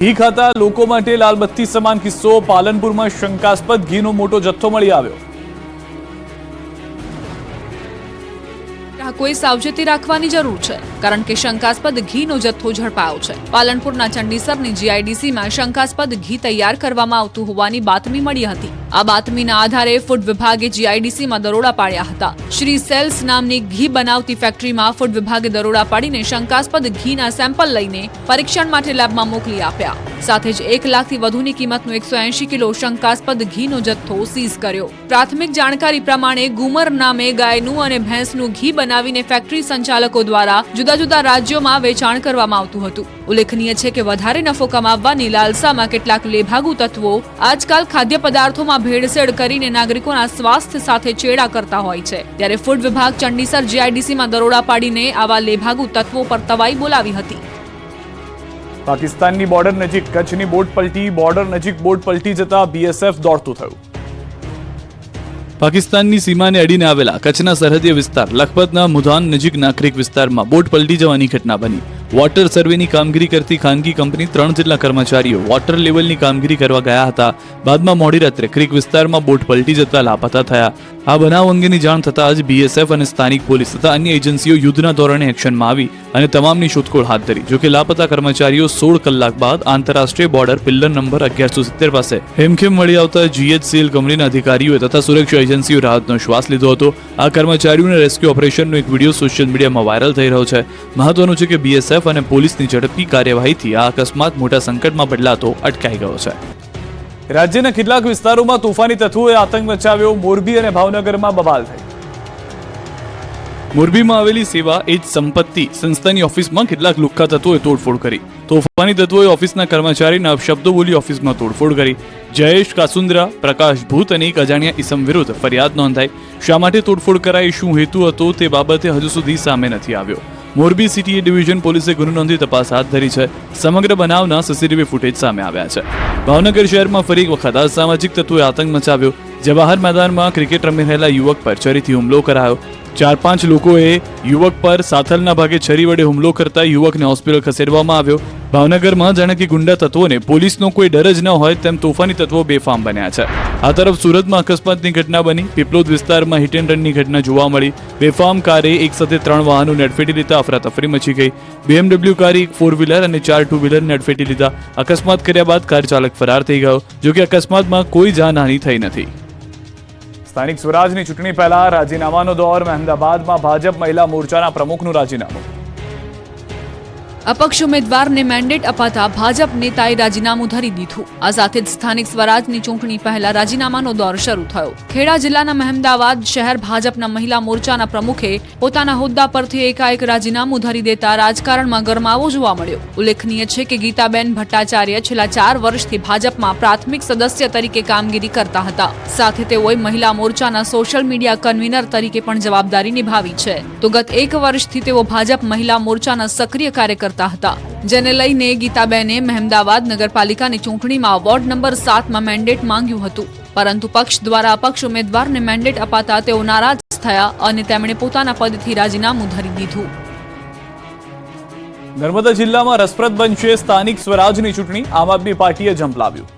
ઘી ખાતા લોકો માટે લાલબત્તી સમાન કિસ્સો પાલનપુરમાં શંકાસ્પદ ઘીનો મોટો જથ્થો મળી આવ્યો। કોઈ સાવચેતી રાખવાની જરૂર છે કારણ કે શંકાસ્પદ ઘીનો જથ્થો ઝડપાયો છે। પાલનપુરના ચંડીસરની જીઆઈડીસીમાં શંકાસ્પદ ઘી તૈયાર કરવામાં આવતું હોવાની બાતમી મળી હતી। આ બાતમીના આધારે ફૂડ વિભાગે જીઆઈડીસીમાં દરોડા પાડ્યા હતા। શ્રી સેલ્સ નામની ઘી બનાવતી ફેક્ટરીમાં ફૂડ વિભાગે દરોડા પાડીને શંકાસ્પદ ઘીના સેમ્પલ લઈને પરીક્ષણ માટે લેબમાં મોકલી આપ્યા। સાથે જ 1 લાખથી વધુની કિંમતનો 180 કિલો શંકાસ્પદ ઘીનો જથ્થો સીઝ કર્યો। પ્રાથમિક જાણકારી પ્રમાણે ગુમર નામે ગાયનું અને ભેંસનું ઘી બનાવીને ફેક્ટરી સંચાલકો દ્વારા જુદા જુદા રાજ્યોમાં વેચાણ કરવામાં આવતું હતું। ઉલ્લેખનીય છે કે વધારે નફો કમાવવાની લાલસામાં કેટલાક લેભાગુ તત્વો આજકાલ ખાદ્ય પદાર્થોમાં ભેળસેળ કરીને નાગરિકોના સ્વાસ્થ્ય સાથે ચેડા કરતા હોય છે। ત્યારે ફૂડ વિભાગ ચંડીસર જીઆઈડીસીમાં દરોડા પાડીને આવા લેભાગુ તત્વો પર તવાઈ બોલાવી હતી। પાકિસ્તાનની બોર્ડર નજીક કચ્છની બોટ પલટી, બોર્ડર નજીક બોટ પલટી જતા બીએસએફ દોડતું થયું। પાકિસ્તાનની સીમાને અડીને આવેલા કચ્છના સરહદીય વિસ્તાર લખપતના મુધાન નજીકના ક્રીક વિસ્તારમાં બોટ પલટી જવાની ઘટના બની। વોટર સર્વેની કામગીરી કરતી ખાનગી કંપની 3 જેટલા કર્મચારીઓ વોટર લેવલની કામગીરી કરવા ગયા હતા। બાદમાં મોડી રાત્રે ક્રીક વિસ્તારમાં બોટ પલટી જતા લાપતા થયા। આ બનાવ અંગેની જાણ થતાં જ બીએસએફ અને સ્થાનિક પોલીસ તથા અન્ય એજન્સીઓ યુદ્ધના ધોરણે એક્શનમાં આવી અને તમામની શોધખોળ હાથ ધરી। જોકે લાપતા કર્મચારીઓ 16 કલાક બાદ આંતરરાષ્ટ્રીય બોર્ડર પિલ્લર નંબર 1170 પાસે હેમખેમ મળી આવતા જીએચસીએલ કંપનીના અધિકારીઓએ તથા સુરક્ષા એજન્સીઓ રાહતનો શ્વાસ લીધો હતો। આ કર્મચારીઓને રેસ્ક્યુ ઓપરેશનનો એક વિડીયો સોશિયલ મીડિયામાં વાયરલ થઈ રહ્યો છે। મહત્વનું છે કે બીએસએફ અને પોલીસની ઝડપી કાર્યવાહીથી આ અકસ્માત મોટા સંકટમાં બદલાતો અટકાઈ ગયો છે। રાજ્યના કેટલાક વિસ્તારોમાં તોફાની તત્વોએ આતંક મચાવ્યો। મોરબી અને ભાવનગરમાં બબાલ થઈ। મોરબીમાં આવેલી સેવા એજ સંપત્તિ સંસ્થાની ઓફિસમાં કેટલાક લુખ્ખા તત્વોએ તોડફોડ કરી। તોફાની તત્વોએ ઓફિસના કર્મચારીના અપશબ્દો બોલી ઓફિસમાં તોડફોડ કરી। જયેશ કાસુંદ્રા, પ્રકાશ ભૂત અને એક અજાણ્યા ઈસમ વિરુદ્ધ ફરિયાદ નોંધાઈ। શા માટે તોડફોડ કરાઈ, શું હેતુ હતો તે બાબતે હજુ સુધી સામે નથી આવ્યો। મોરબી સિટી એ ડિવિઝન પોલીસે ગુનો નોંધી તપાસ હાથ ધરી છે। સમગ્ર બનાવના સીસીટીવી ફૂટેજ સામે આવ્યા છે। ભાવનગર શહેરમાં ફરી એક વખત અસામાજિક તત્વોએ આતંક મચાવ્યો। જવાહર મેદાનમાં ક્રિકેટ રમી રહેલા યુવક પર છરીથી હુમલો કરાયો। 4-5 લોકોએ યુવક પર સાથલના ભાગે છરી વડે હુમલો કરતા યુવકને હોસ્પિટલ ખસેડવામાં આવ્યો। ભાવનગરમાં જાણે કે ગુંડા તત્વોને પોલીસનો કોઈ ડર જ ન હોય તેમ તોફાની તત્વો બેફામ બન્યા છે। આ તરફ સુરતમાં અકસ્માતની ઘટના બની। પીપલોદ વિસ્તારમાં હિટ એન્ડ રનની ઘટના જોવા મળી। બેફામ કારે એક સાથે 3 વાહનોને અડફેટી લેતા અફરાતફરી મચી ગઈ। BMW કારે 1 4 વ્હીલર અને 4 2 વ્હીલરને અડફેટી લીધા। અકસ્માત કર્યા બાદ કાર ચાલક ફરાર થઈ ગયો। જોકે અકસ્માતમાં કોઈ જાનહાનિ થઈ નથી। સ્થાનિક સ્વરાજની ચૂંટણી પહેલા રાજીનામાનો દોર। અમદાવાદમાં ભાજપ મહિલા મોરચાના પ્રમુખનું રાજીનામું। અપક્ષ ઉમેદવારને મેન્ડેટ અપાતા ભાજપ નેતાએ રાજીનામું ધરી દીધું। આ સાથે જ સ્થાનિક સ્વરાજની ચૂંટણી પહેલા રાજીનામાનો દોર શરૂ થયો। ખેડા જિલ્લાના મહેમદાવાદ શહેર ભાજપના મહિલા મોરચાના પ્રમુખે પોતાના હોદ્દા પરથી એકાએક રાજીનામું ધરી દેતા રાજકારણમાં ગરમાવો જોવા મળ્યો। ઉલ્લેખનીય છે કે ગીતાબેન ભટ્ટાચાર્ય છેલ્લા 4 વર્ષથી ભાજપમાં પ્રાથમિક સદસ્ય તરીકે કામગીરી કરતા હતા। સાથે તેઓએ મહિલા મોરચાના સોશિયલ મીડિયા કન્વીનર તરીકે પણ જવાબદારી નિભાવી છે। તો ગત 1 વર્ષથી તેઓ ભાજપ મહિલા મોરચાના સક્રિય કાર્યકર્તા હતા, જેને લઈને ગીતાબેને મહેમદાવાદ નગરપાલિકાની ચૂંટણીમાં વોર્ડ નંબર 7માં મેન્ડેટ માંગ્યું હતું, પરંતુ પક્ષ દ્વારા અપક્ષ ઉમેદવારને મેન્ડેટ અપાતા તેઓ નારાજ થયા અને તેમણે પોતાના પદથી રાજીનામું ધરી દીધું। નર્મદા જિલ્લામાં રસપ્રદ બનશે સ્થાનિક સ્વરાજની ચૂંટણી। આમ આદમી પાર્ટીએ ઝંપલાવ્યું।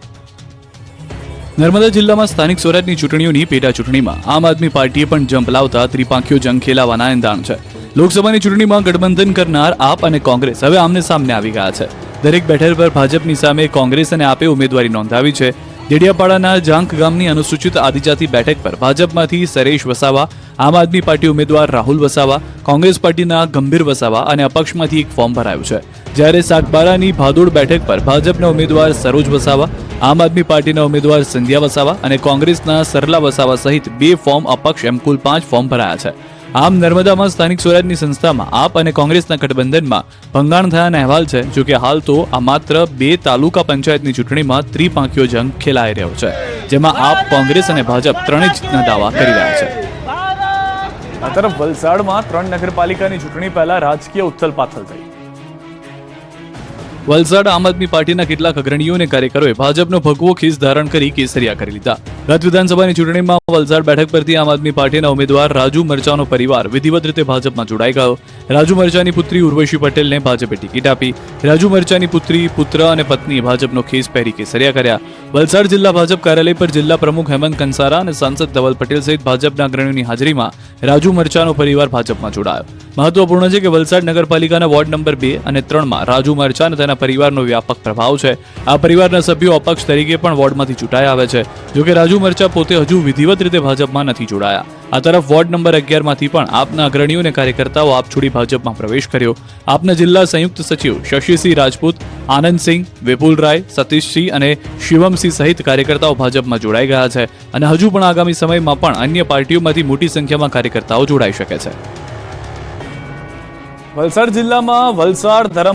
નર્મદા જિલ્લામાં સ્થાનિક સ્વરાજની ચૂંટણીઓની પેટા ચૂંટણીમાં આમ આદમી પાર્ટીએ પણ ઝંપલાવતા ત્રિપાંખીયો જંગ ખેલાવાના એંધાણ છે। લોકસભાની ચૂંટણીમાં ગઠબંધન કરનાર આપ અને કોંગ્રેસ હવે આમને સામને આવી ગયા છે। દરેક બેઠક પર ભાજપની સામે કોંગ્રેસ અને આપે ઉમેદવારી નોંધાવી છે। દેડિયાપાડાના જાંક ગામની અનુસૂચિત આદિજાતિ બેઠક પર ભાજપમાંથી સરેશ વસાવા, આમ આદમી પાર્ટી ઉમેદવાર રાહુલ વસાવા, કોંગ્રેસ પાર્ટીના ગંભીર વસાવા અને અપક્ષમાંથી એક ફોર્મ ભરાયું છે। જ્યારે સાગબારાની ભાદોડ બેઠક પર ભાજપના ઉમેદવાર સરોજ વસાવા, આમ આદમી પાર્ટીના ઉમેદવાર સંધ્યા વસાવા અને કોંગ્રેસના સરલા વસાવા સહિત 2 ફોર્મ અપક્ષ એમ કુલ 5 ફોર્મ ભરાયા છે। આમ નર્મદામાં સ્થાનિક સ્વરાજની સંસ્થામાં આપ અને કોંગ્રેસના ગઠબંધનમાં ભંગાણ થયાના અહેવાલ છે। જો કે હાલ તો આ માત્ર 2 તાલુકા પંચાયતની ચૂંટણીમાં ત્રિપાંખીયો જંગ ખેલાઈ રહ્યો છે, જેમાં આપ, કોંગ્રેસ અને ભાજપ ત્રણેય જીતના દાવા કરી રહ્યા છે। આ તરફ વલસાડમાં 3 નગરપાલિકાની ચૂંટણી પહેલા રાજકીય ઉથલપાથલ થઈ। વલસાડ આમ આદમી પાર્ટીના કેટલાક અગ્રણીઓ અને કાર્યકરોએ ભાજપનો ભગવો ખીસ ધારણ કરી કેસરિયા કરી લીધા. ગત વિધાનસભાની ચૂંટણીમાં વલસાડ બેઠક પરથી આમ આદમી પાર્ટીના ઉમેદવાર રાજુ મરચાનો પરિવાર વિધિવત રીતે ભાજપમાં જોડાઈ ગયો. રાજુ મરચાની પુત્રી ઉર્વશી પટેલને ભાજપે ટિકિટ આપી. રાજુ મરચાની પુત્રી, પુત્ર અને પત્નીએ ભાજપનો ખેસ પહેરી કેસરિયા કર્યા. વલસાડ જિલ્લા ભાજપ કાર્યાલય પર જિલ્લા પ્રમુખ હેમંત કંસારા અને સાંસદ ધવલ પટેલ સહિત ભાજપના અગ્રણીઓની હાજરીમાં રાજુ મરચાનો પરિવાર ભાજપમાં જોડાયો. મહત્વપૂર્ણ છે કે વલસાડ નગરપાલિકાના વોર્ડ નંબર 2 અને 3માં રાજુ મરચા અને તેના પરિવારનો વ્યાપક પ્રભાવ છે. આ પરિવારના સભ્યો અપક્ષ તરીકે પણ વોર્ડમાંથી ચૂંટાઈ આવે છે. જોકે રાજુ મરચા પોતે હજુ વિધિવત રીતે ભાજપમાં નથી જોડાયા. આ તરફ વોર્ડ નંબર 11 માંથી પણ આપના અગ્રણીઓ અને કાર્યકર્તાઓ આપ છોડી ભાજપમાં પ્રવેશ કર્યો. આપના જિલ્લા સંયુક્ત સચિવ શશિસિંહ રાજપૂત, આનંદસિંહ, વિપુલ રાય, સતીશસિંહ અને શિવમસિંહ સહિત કાર્યકર્તાઓ ભાજપમાં જોડાઈ ગયા છે અને હજુ પણ આગામી સમયમાં પણ અન્ય પાર્ટીઓમાંથી મોટી સંખ્યામાં કાર્યકર્તાઓ જોડાઈ શકે છે. વલસાડ જિલ્લામાં વલસાડ ધરમ